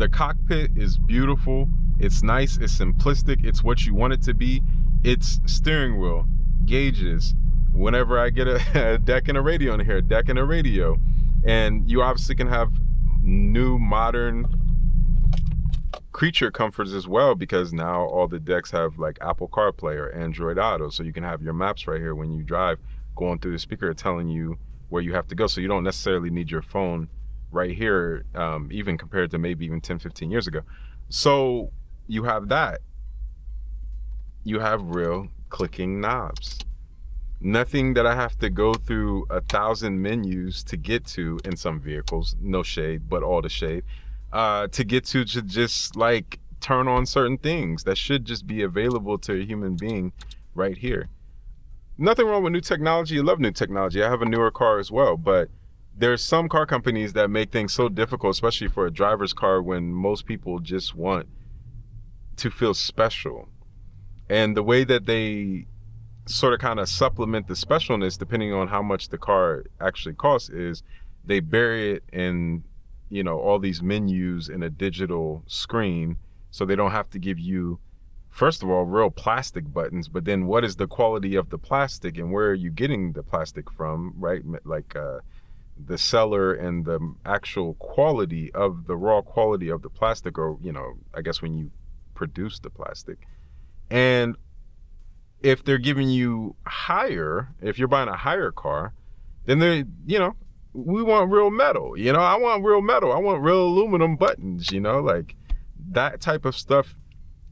The cockpit is beautiful. It's nice. It's simplistic. It's what you want it to be. It's steering wheel, gauges. Whenever I get a deck and a radio in here, deck and a radio. And you obviously can have new modern creature comforts as well, because now all the decks have like Apple CarPlay or Android Auto. So you can have your maps right here when you drive, going through the speaker telling you where you have to go. So you don't necessarily need your phone right here, even compared to maybe even 10, 15 years ago. So you have that. You have real clicking knobs. Nothing that I have to go through 1,000 menus to get to in some vehicles, no shade, but all the shade, to get to just like turn on certain things that should just be available to a human being right here. Nothing wrong with new technology. I love new technology. I have a newer car as well, but there's some car companies that make things so difficult, especially for a driver's car, when most people just want to feel special. And the way that they sort of kind of supplement the specialness, depending on how much the car actually costs, is they bury it in, you know, all these menus in a digital screen, so they don't have to give you, first of all, real plastic buttons, but then what is the quality of the plastic and where are you getting the plastic from, right? Like the seller and the actual quality of the raw quality of the plastic, or, you know, I guess when you produce the plastic. And if they're giving you higher, if you're buying a higher car, then they, you know, we want real metal, you know, I want real metal. I want real aluminum buttons, you know, like that type of stuff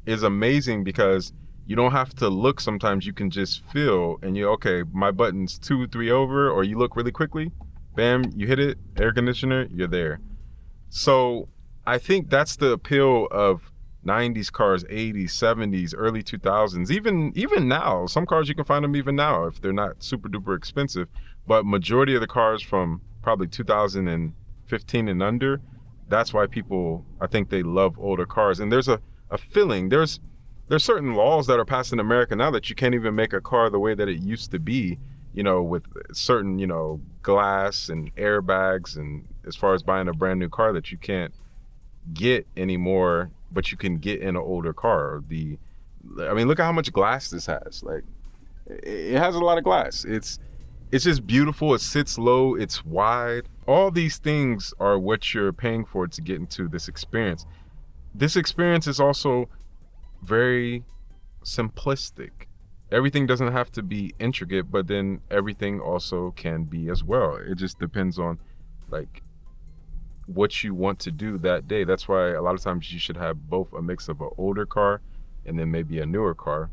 is amazing, because you don't have to look. Sometimes you can just feel, and you, okay, my button's 2, 3 over, or you look really quickly, bam, you hit it, air conditioner, you're there. So I think that's the appeal of 90s cars, 80s, 70s, early 2000s, even now. Some cars you can find them even now if they're not super duper expensive, but majority of the cars from probably 2015 and under, that's why people, I think they love older cars. And there's a feeling, there's certain laws that are passed in America now that you can't even make a car the way that it used to be, you know, with certain, you know, glass and airbags, and as far as buying a brand new car that you can't get anymore, but you can get in an older car. I mean, look at how much glass this has. Like, it has a lot of glass. It's just beautiful. It sits low. It's wide. All these things are what you're paying for to get into this experience. This experience is also very simplistic. Everything doesn't have to be intricate, but then everything also can be as well. It just depends on like what you want to do that day. That's why a lot of times you should have both, a mix of an older car and then maybe a newer car,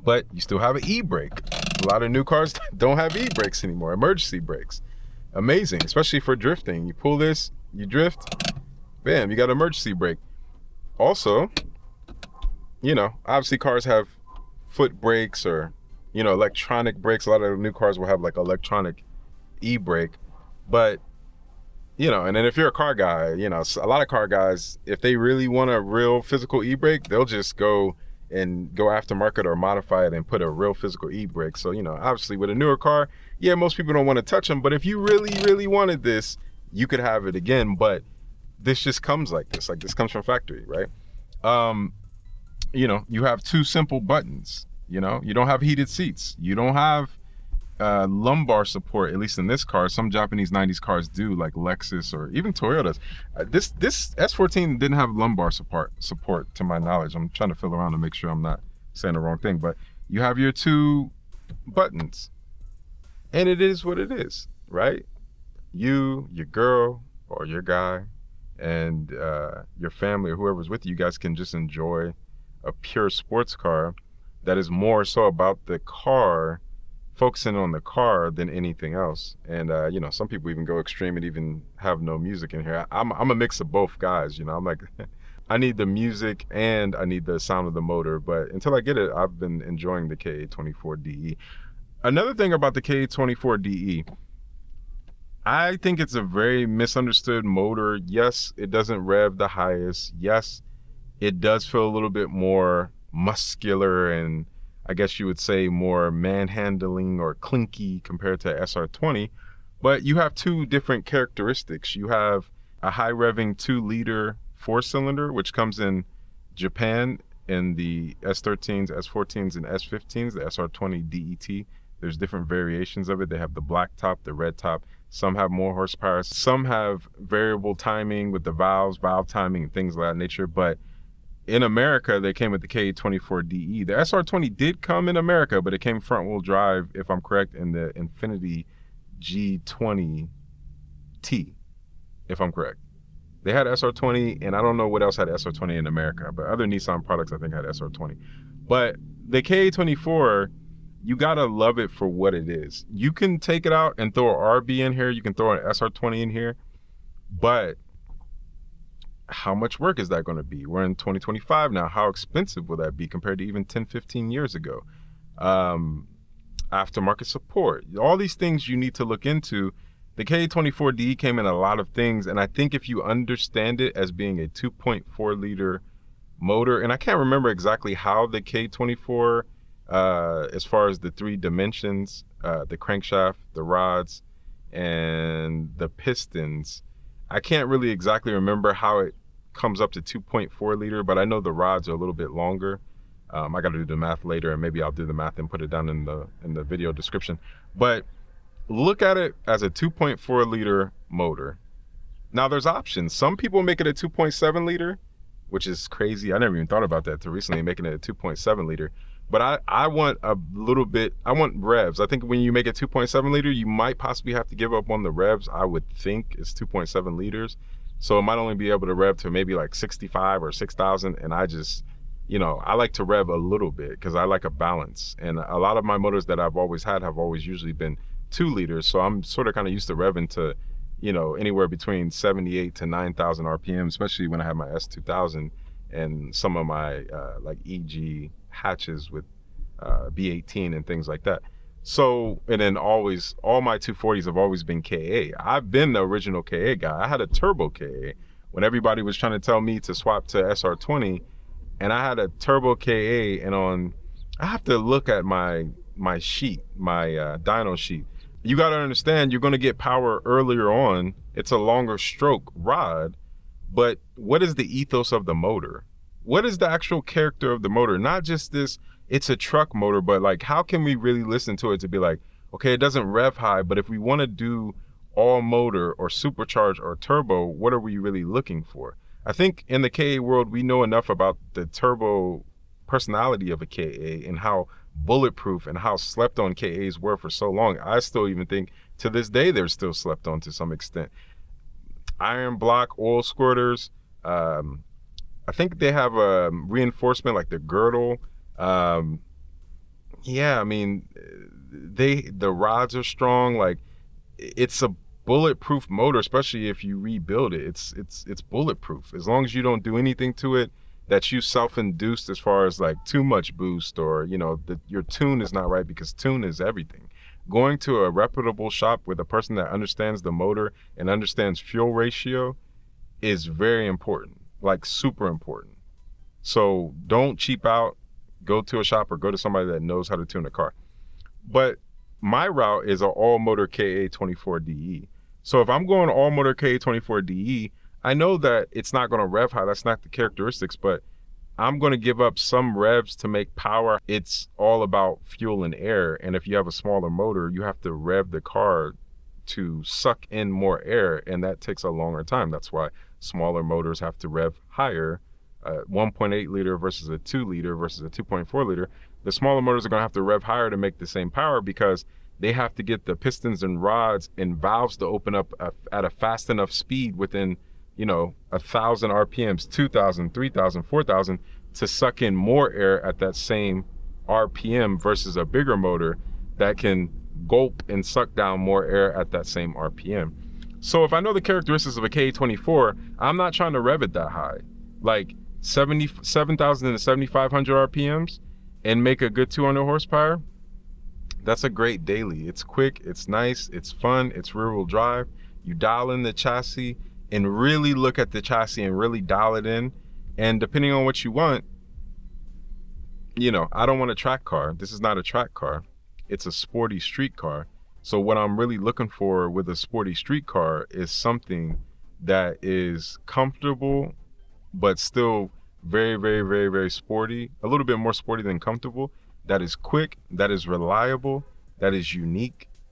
but you still have an e-brake. A lot of new cars don't have e-brakes anymore, emergency brakes. Amazing, especially for drifting. You pull this, you drift, bam, you got an emergency brake. Also, you know, obviously cars have foot brakes or, you know, electronic brakes. A lot of the new cars will have like electronic e-brake, but you know, and then if you're a car guy, you know, a lot of car guys, if they really want a real physical e-brake, they'll just go aftermarket or modify it and put a real physical e-brake. So, you know, obviously with a newer car, yeah, most people don't want to touch them, but if you really, really wanted this, you could have it again. But this just comes like this comes from factory, right? You know, you have 2 simple buttons, you know, you don't have heated seats. You don't have lumbar support, at least in this car. Some Japanese 90s cars do, like Lexus or even Toyotas. This S14 didn't have lumbar support to my knowledge. I'm trying to feel around to make sure I'm not saying the wrong thing, but you have your 2 buttons and it is what it is, right? You, your girl or your guy, and your family or whoever's with you, you guys can just enjoy a pure sports car that is more so about the car, focusing on the car than anything else. And you know, some people even go extreme and even have no music in here. I'm a mix of both guys, you know. I'm like I need the music and I need the sound of the motor, but until I get it, I've been enjoying the K24DE. Another thing about the K24DE, I think it's a very misunderstood motor. Yes, it doesn't rev the highest. Yes, it does feel a little bit more muscular and I guess you would say more manhandling or clinky compared to SR20, but you have 2 different characteristics. You have a high revving 2-liter 4-cylinder, which comes in Japan in the S13s, S14s, and S15s, the SR20 DET. There's different variations of it. They have the black top, the red top. Some have more horsepower. Some have variable timing with the valves, valve timing, and things of that nature. But in America, they came with the K84DE. The SR20 did come in America, but it came front-wheel drive, if I'm correct, in the Infiniti G20T, if I'm correct. They had SR20, and I don't know what else had SR20 in America, but other Nissan products, I think, had SR20. But the K24, you gotta love it for what it is. You can take it out and throw an RB in here. You can throw an SR20 in here, but how much work is that going to be? We're in 2025 now. How expensive will that be compared to even 10, 15 years ago? Aftermarket support, all these things you need to look into. The K24DE came in a lot of things, and I think if you understand it as being a 2.4 liter motor, and I can't remember exactly how the K24, as far as the 3 dimensions, the crankshaft, the rods, and the pistons, I can't really exactly remember how it comes up to 2.4 liter, but I know the rods are a little bit longer. I got to do the math later, and maybe I'll do the math and put it down in the video description. But look at it as a 2.4 liter motor. Now there's options. Some people make it a 2.7 liter, which is crazy. I never even thought about that till recently, making it a 2.7 liter. But I want a little bit, I want revs. I think when you make it 2.7 liter, you might possibly have to give up on the revs. I would think it's 2.7 liters. So it might only be able to rev to maybe like 65 or 6,000. And I just, you know, I like to rev a little bit because I like a balance. And a lot of my motors that I've always had have always usually been 2 liters. So I'm sort of kind of used to revving to, you know, anywhere between 78 to 9,000 RPM, especially when I have my S2000 and some of my like EG hatches with B18 and things like that. So, and then always, all my 240s have always been KA. I've been the original KA guy. I had a turbo KA when everybody was trying to tell me to swap to SR20, and I had a turbo KA, and I have to look at my sheet, my dyno sheet. You got to understand, you're going to get power earlier on. It's a longer stroke rod, but what is the ethos of the motor? What is the actual character of the motor? Not just this, it's a truck motor, but like, how can we really listen to it to be like, okay, it doesn't rev high, but if we want to do all motor or supercharge or turbo, what are we really looking for? I think in the KA world, we know enough about the turbo personality of a KA and how bulletproof and how slept on KAs were for so long. I still even think to this day, they're still slept on to some extent. Iron block, oil squirters, I think they have a reinforcement like the girdle. Yeah, I mean, the rods are strong. Like, it's a bulletproof motor, especially if you rebuild it. It's bulletproof as long as you don't do anything to it that you self-induced as far as like too much boost, or you know your tune is not right, because tune is everything. Going to a reputable shop with a person that understands the motor and understands fuel ratio is very important, like super important. So don't cheap out. Go to a shop or go to somebody that knows how to tune a car. But my route is an all motor KA24DE. So if I'm going all motor KA24DE, I know that it's not going to rev high. That's not the characteristics, but I'm going to give up some revs to make power. It's all about fuel and air. And if you have a smaller motor, you have to rev the car to suck in more air, and that takes a longer time. That's why smaller motors have to rev higher. 1.8 liter versus a 2 liter versus a 2.4 liter. The smaller motors are going to have to rev higher to make the same power, because they have to get the pistons and rods and valves to open up at a fast enough speed within, you know, 1,000 RPMs, 2,000, 3,000, 4,000 to suck in more air at that same RPM versus a bigger motor that can gulp and suck down more air at that same RPM. So if I know the characteristics of a K24, I'm not trying to rev it that high. Like 7,000 to 7,500 RPMs and make a good 200 horsepower. That's a great daily. It's quick, it's nice, it's fun, it's rear wheel drive. You dial in the chassis and really look at the chassis and really dial it in. And depending on what you want, you know, I don't want a track car. This is not a track car. It's a sporty street car. So what I'm really looking for with a sporty street car is something that is comfortable but still very, very, very, very sporty, a little bit more sporty than comfortable. That is quick, that is reliable, that is unique,